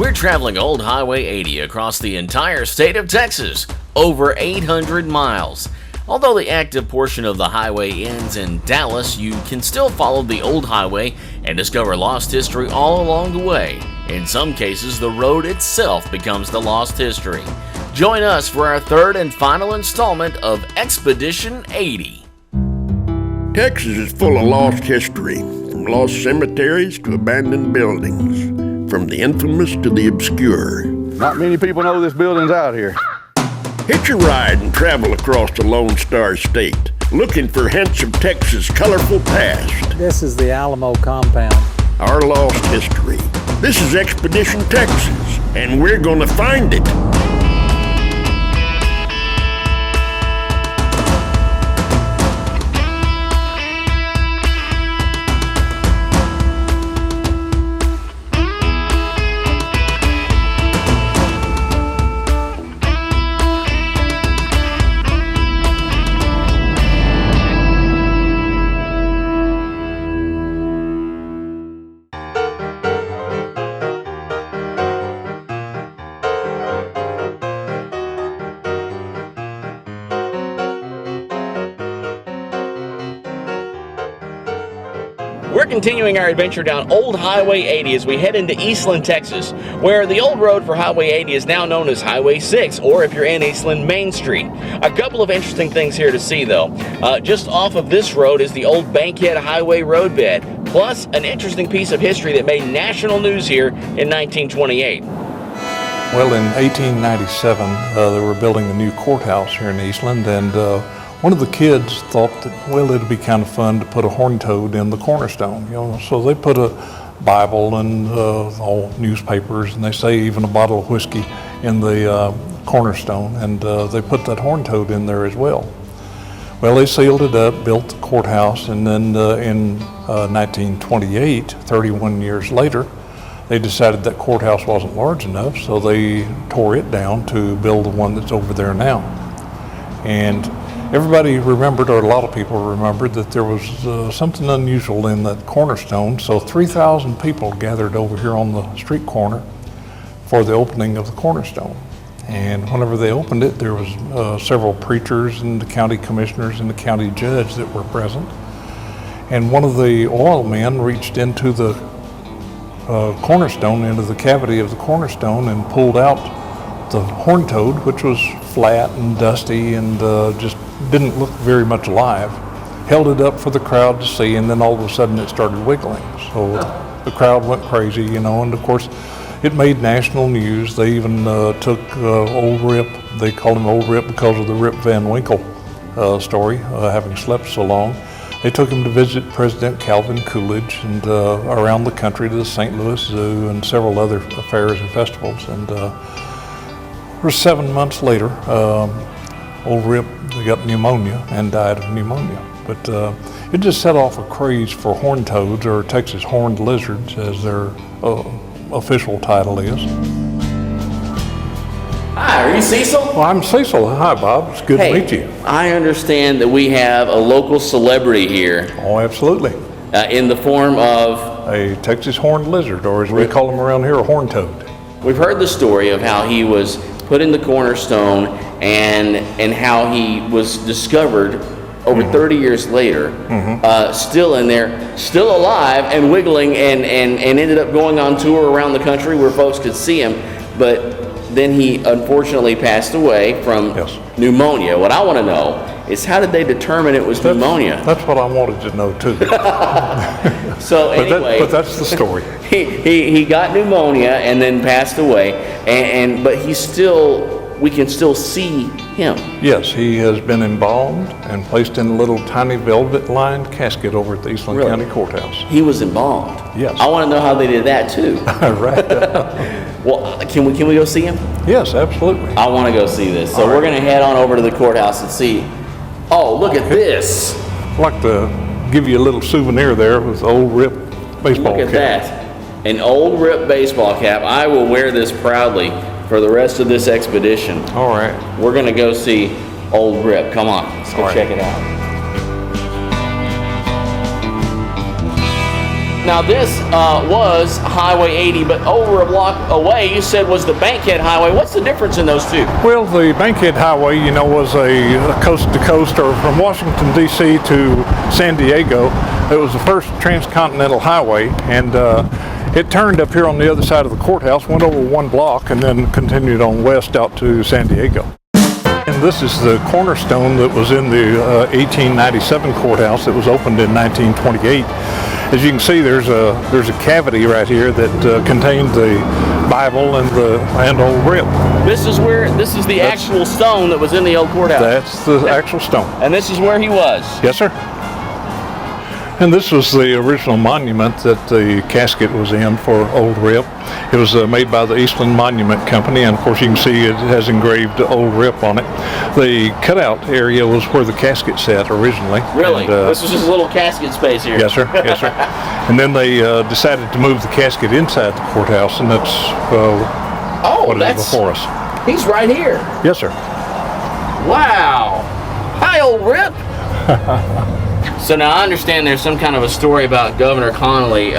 We're traveling Old Highway 80 across the entire state of Texas, over 800 miles. Although the active portion of the highway ends in Dallas, you can still follow the old highway and discover lost history all along the way. In some cases, the road itself becomes the lost history. Join us for our third and final installment of Expedition 80. Texas is full of lost history, from lost cemeteries to abandoned buildings, from the infamous to the obscure. Not many people know this building's out here. Hitch a ride and travel across the Lone Star State, looking for hints of Texas' colorful past. This is the Alamo compound. Our lost history. This is Expedition Texas, and we're gonna find it. We're continuing our adventure down Old Highway 80 as we head into Eastland, Texas, where the old road for Highway 80 is now known as Highway 6, or if you're in Eastland, Main Street. A couple of interesting things here to see, though. Just off of this road is the old Bankhead Highway roadbed, plus an interesting piece of history that made national news here in 1928. Well, in 1897, they were building a new courthouse here in Eastland, and one of the kids thought that, well, it'd be kind of fun to put a horn toad in the cornerstone, so they put a Bible and all newspapers, and they say even a bottle of whiskey in the cornerstone, and they put that horn toad in there as well. Well, they sealed it up, built the courthouse, and then in 1928, 31 years later, they decided that courthouse wasn't large enough, so they tore it down to build the one that's over there now. And everybody remembered, or a lot of people remembered, that there was something unusual in that cornerstone. So 3,000 people gathered over here on the street corner for the opening of the cornerstone. And whenever they opened it, there was several preachers and the county commissioners and the county judge that were present. And one of the oil men reached into the cornerstone, into the cavity of the cornerstone, and pulled out the horn toad, which was flat and dusty and just didn't look very much alive, held it up for the crowd to see, and then all of a sudden it started wiggling. So the crowd went crazy, and of course it made national news. They even took Old Rip, they called him Old Rip because of the Rip Van Winkle story, having slept so long. They took him to visit President Calvin Coolidge and around the country to the St. Louis Zoo and several other fairs and festivals. And for 7 months later, Old Rip got pneumonia and died of pneumonia. But it just set off a craze for horned toads, or Texas horned lizards, as their official title is. Hi, are you Cecil? Well, I'm Cecil. Hi, Bob. It's good to meet you. I understand that we have a local celebrity here. Oh, absolutely. In the form of a Texas horned lizard, or as we call them around here, a horned toad. We've heard the story of how he was put in the cornerstone and how he was discovered over 30 years later, still in there, still alive and wiggling, and ended up going on tour around the country where folks could see him. But then he unfortunately passed away from pneumonia. What I want to know is, how did they determine it was pneumonia? That's what I wanted to know too. So anyway, but that's the story. He got pneumonia and then passed away, but he's still, we can still see him. Yes, he has been embalmed and placed in a little tiny velvet-lined casket over at the Eastland County Courthouse. He was embalmed? Yes. I want to know how they did that too. Right. Well, can we go see him? Yes, absolutely. I want to go see this. So we're going to head on over to the courthouse and see. Oh, look at this. I'd like to give you a little souvenir there with the Old Rip baseball cap. Look at that. An Old Rip baseball cap. I will wear this proudly for the rest of this expedition. All right. We're going to go see Old Rip. Come on, let's go check it out. Now this was Highway 80, but over a block away you said was the Bankhead Highway. What's the difference in those two? Well, the Bankhead Highway, you know, was a coast-to-coast, or from Washington, D.C. to San Diego. It was the first transcontinental highway, and it turned up here on the other side of the courthouse, went over one block, and then continued on west out to San Diego. And this is the cornerstone that was in the 1897 courthouse that was opened in 1928. As you can see, there's a cavity right here that contained the Bible and old rip. This is the actual stone that was in the old courthouse. That's the actual stone. And this is where he was. Yes, sir. And this was the original monument that the casket was in for Old Rip. It was made by the Eastland Monument Company, and of course you can see it has engraved Old Rip on it. The cutout area was where the casket sat originally. Really? And, this was just a little casket space here. Yes, sir. Yes, sir. And then they decided to move the casket inside the courthouse, and that's what is before us. He's right here. Yes, sir. Wow. Hi, Old Rip. So now I understand there's some kind of a story about Governor Connolly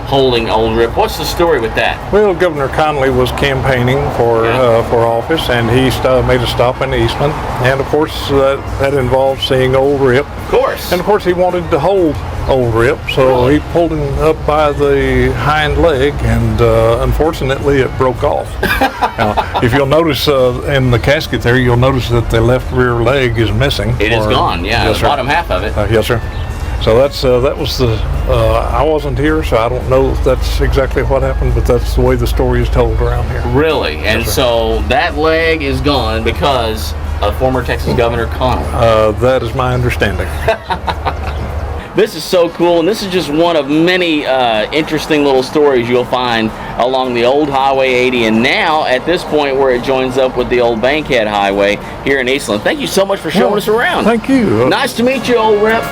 holding Old Rip. What's the story with that? Well, Governor Connolly was campaigning for office, and he made a stop in Eastland, and of course that involved seeing Old Rip. Of course. And of course he wanted to hold Old Rip, so he pulled him up by the hind leg, and unfortunately it broke off. Now, if you'll notice in the casket there, you'll notice that the left rear leg is missing. It is gone, yeah, yes, the bottom half of it. Yes, sir. So that was the, I wasn't here, so I don't know if that's exactly what happened, but that's the way the story is told around here. Really? And yes, so that leg is gone because of former Texas Governor Connolly. That is my understanding. This is so cool, and this is just one of many interesting little stories you'll find along the old Highway 80, and now at this point where it joins up with the old Bankhead Highway here in Eastland. Thank you so much for showing us around. Thank you. Nice to meet you, Old Rip.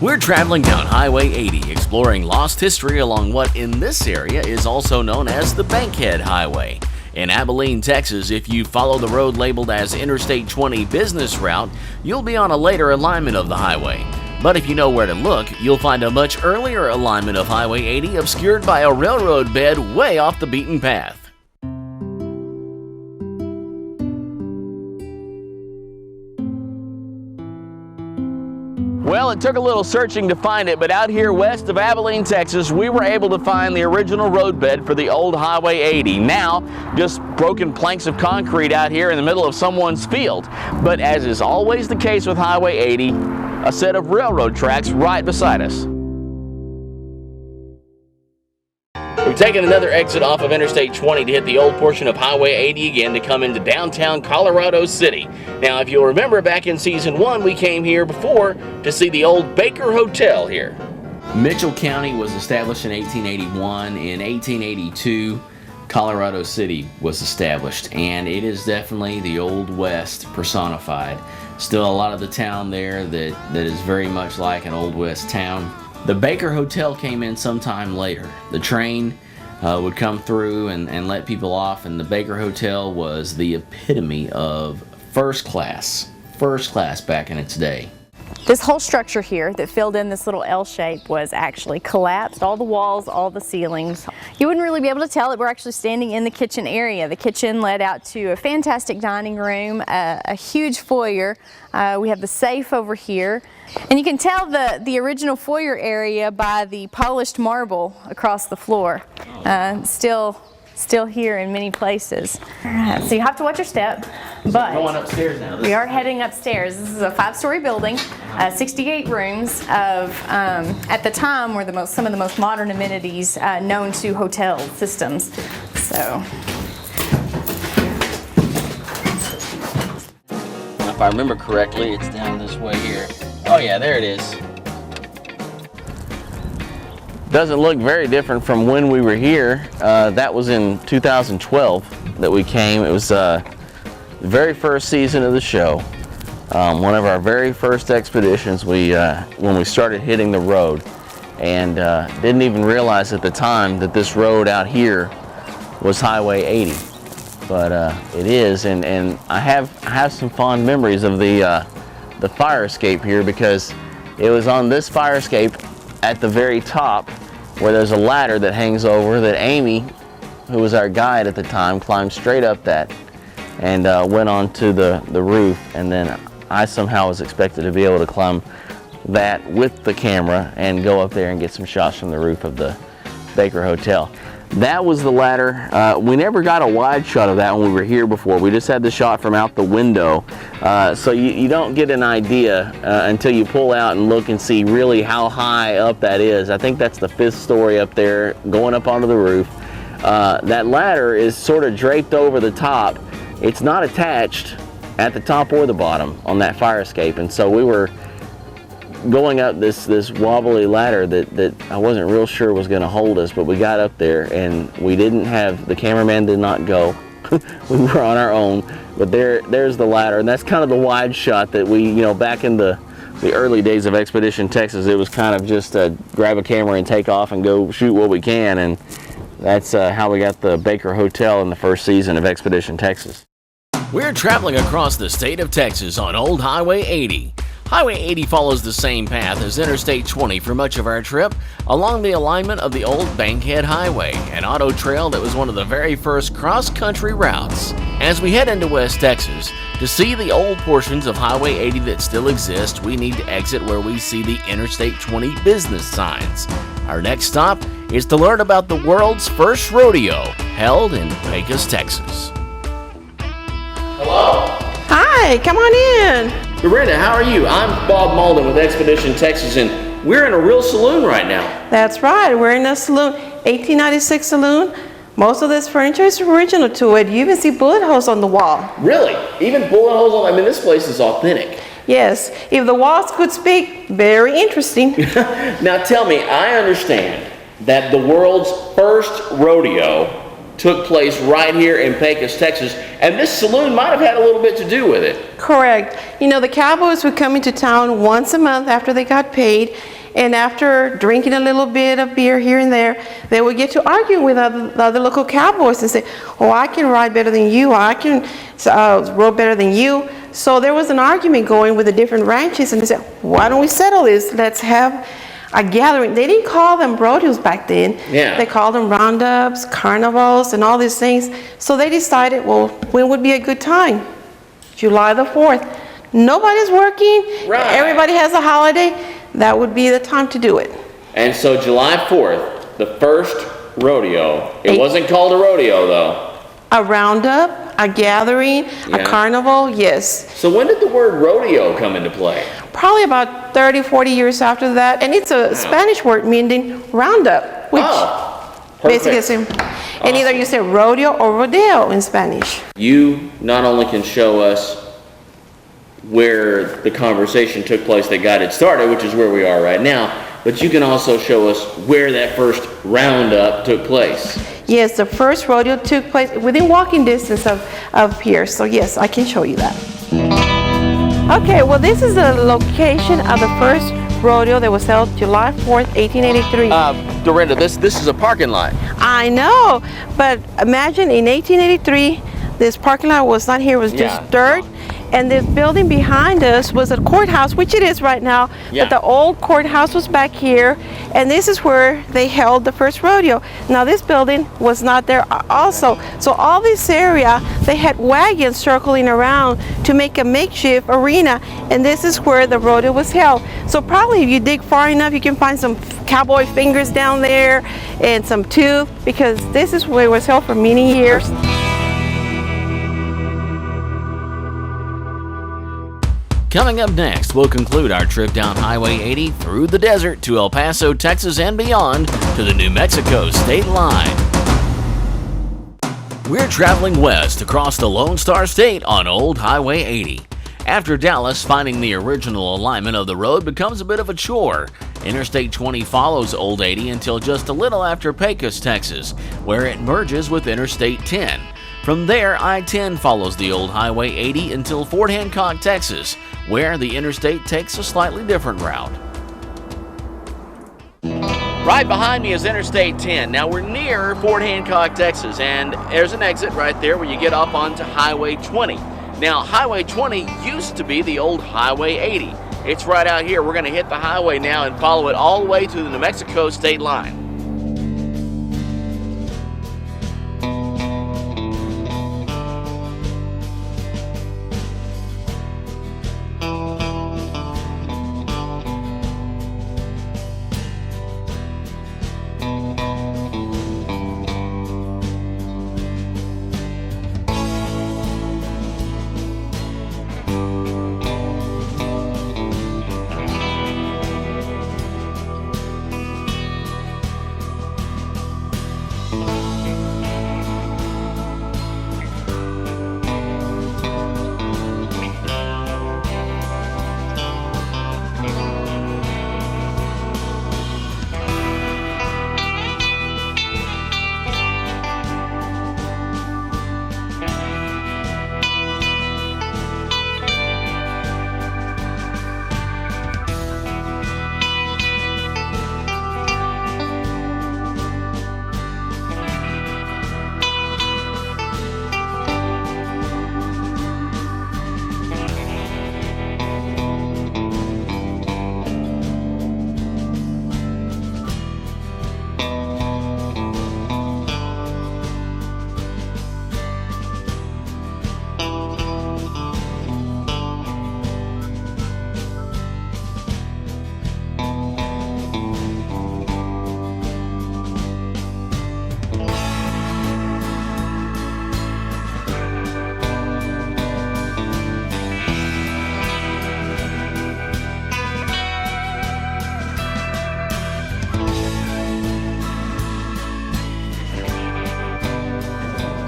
We're traveling down Highway 80, exploring lost history along what in this area is also known as the Bankhead Highway. In Abilene, Texas, if you follow the road labeled as Interstate 20 Business Route, you'll be on a later alignment of the highway. But if you know where to look, you'll find a much earlier alignment of Highway 80 obscured by a railroad bed way off the beaten path. Well, it took a little searching to find it, but out here west of Abilene, Texas, we were able to find the original roadbed for the old Highway 80. Now, just broken planks of concrete out here in the middle of someone's field. But as is always the case with Highway 80, a set of railroad tracks right beside us. We've taken another exit off of Interstate 20 to hit the old portion of Highway 80 again to come into downtown Colorado City. Now, if you'll remember back in Season 1, we came here before to see the old Baker Hotel here. Mitchell County was established in 1881. In 1882, Colorado City was established, and it is definitely the Old West personified. Still a lot of the town there that is very much like an Old West town. The Baker Hotel came in sometime later. The train would come through and let people off, and the Baker Hotel was the epitome of first class back in its day. This whole structure here that filled in this little L shape was actually collapsed. All the walls, all the ceilings. You wouldn't really be able to tell it. We're actually standing in the kitchen area. The kitchen led out to a fantastic dining room, a huge foyer. We have the safe over here. And you can tell the original foyer area by the polished marble across the floor. Still here in many places. So you have to watch your step. But going upstairs now. We are heading upstairs. This is a 5-story building, 68 rooms of, at the time, were some of the most modern amenities known to hotel systems. So. If I remember correctly, it's down this way here. Oh yeah, there it is. Doesn't look very different from when we were here. That was in 2012 that we came. It was the very first season of the show. One of our very first expeditions when we started hitting the road, and didn't even realize at the time that this road out here was Highway 80. But it is, and I have some fond memories of the fire escape here, because it was on this fire escape at the very top where there's a ladder that hangs over that Amy, who was our guide at the time, climbed straight up that and went onto the roof, and then I somehow was expected to be able to climb that with the camera and go up there and get some shots from the roof of the Baker Hotel. That was the ladder. We never got a wide shot of that when we were here before. We just had the shot from out the window. So you don't get an idea until you pull out and look and see really how high up that is. I think that's the 5th story up there, going up onto the roof. That ladder is sort of draped over the top. It's not attached at the top or the bottom on that fire escape, and so we were going up this wobbly ladder that I wasn't real sure was going to hold us, but we got up there, and we didn't have, the cameraman did not go. We were on our own, but there's the ladder, and that's kind of the wide shot that we, you know, back in the early days of Expedition Texas, it was kind of just grab a camera and take off and go shoot what we can, and that's how we got the Baker Hotel in the first season of Expedition Texas. We're traveling across the state of Texas on Old Highway 80. Highway 80 follows the same path as Interstate 20 for much of our trip, along the alignment of the old Bankhead Highway, an auto trail that was one of the very first cross-country routes. As we head into West Texas, to see the old portions of Highway 80 that still exist, we need to exit where we see the Interstate 20 business signs. Our next stop is to learn about the world's first rodeo, held in Pecos, Texas. Hello. Hi, come on in. Dorinda, how are you? I'm Bob Malden with Expedition Texas, and we're in a real saloon right now. That's right, we're in a saloon, 1896 saloon. Most of this furniture is original to it. You even see bullet holes on the wall. Really? Even bullet holes on, I mean, this place is authentic. Yes, if the walls could speak, very interesting. Now tell me, I understand that the world's first rodeo took place right here in Pecos, Texas, and this saloon might have had a little bit to do with it. Correct. You know, the cowboys would come into town once a month after they got paid, and after drinking a little bit of beer here and there, they would get to argue with other local cowboys and say, oh, I can ride better than you, I can road better than you. So there was an argument going with the different ranches, and they said, why don't we settle this? Let's have a gathering. They didn't call them rodeos back then. Yeah. They called them roundups, carnivals, and all these things. So they decided, well, when would be a good time? July the 4th. Nobody's working. Right. Everybody has a holiday. That would be the time to do it. And so July 4th, the first rodeo, it wasn't called a rodeo though. A roundup, a gathering, Yeah. a carnival, yes. So when did the word rodeo come into play? Probably about 30, 40 years after that. And it's a Spanish word meaning roundup, which basically is, and either you say rodeo or rodeo in Spanish. You not only can show us where the conversation took place that got it started, which is where we are right now, but you can also show us where that first roundup took place. Yes, the first rodeo took place within walking distance of here. So yes, I can show you that. Okay, well this is the location of the first rodeo that was held July 4th, 1883. Dorinda, this is a parking lot. I know, but imagine in 1883, this parking lot was not here, it was just dirt. And this building behind us was a courthouse, which it is right now, but the old courthouse was back here, and this is where they held the first rodeo. Now this building was not there also, so all this area, they had wagons circling around to make a makeshift arena, and this is where the rodeo was held. So probably if you dig far enough, you can find some cowboy fingers down there and some tooth, because this is where it was held for many years. Coming up next, we'll conclude our trip down Highway 80 through the desert to El Paso, Texas and beyond to the New Mexico state line. We're traveling west across the Lone Star State on Old Highway 80. After Dallas, finding the original alignment of the road becomes a bit of a chore. Interstate 20 follows Old 80 until just a little after Pecos, Texas, where it merges with Interstate 10. From there, I-10 follows the Old Highway 80 until Fort Hancock, Texas, where the interstate takes a slightly different route. Right behind me is Interstate 10. Now we're near Fort Hancock, Texas, and there's an exit right there where you get off onto Highway 20. Now, Highway 20 used to be the old Highway 80. It's right out here. We're going to hit the highway now and follow it all the way to the New Mexico state line.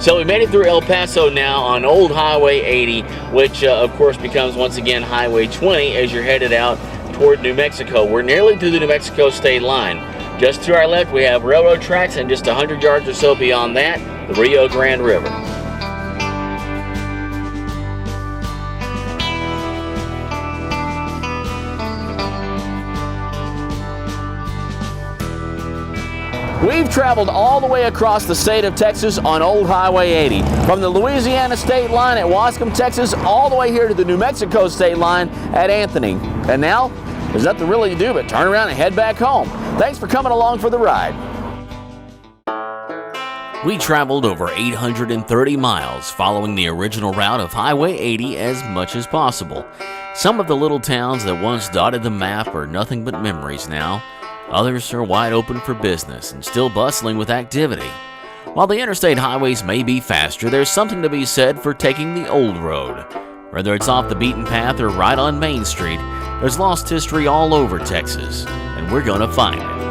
So we made it through El Paso now on Old Highway 80, which of course becomes once again Highway 20 as you're headed out toward New Mexico. We're nearly to the New Mexico state line. Just to our left we have railroad tracks, and just 100 yards or so beyond that, the Rio Grande River. We've traveled all the way across the state of Texas on Old Highway 80, from the Louisiana state line at Wascom, Texas, all the way here to the New Mexico state line at Anthony. And now, there's nothing really to do but turn around and head back home. Thanks for coming along for the ride. We traveled over 830 miles following the original route of Highway 80 as much as possible. Some of the little towns that once dotted the map are nothing but memories now. Others are wide open for business and still bustling with activity. While the interstate highways may be faster, there's something to be said for taking the old road. Whether it's off the beaten path or right on Main Street, there's lost history all over Texas, and we're gonna find it.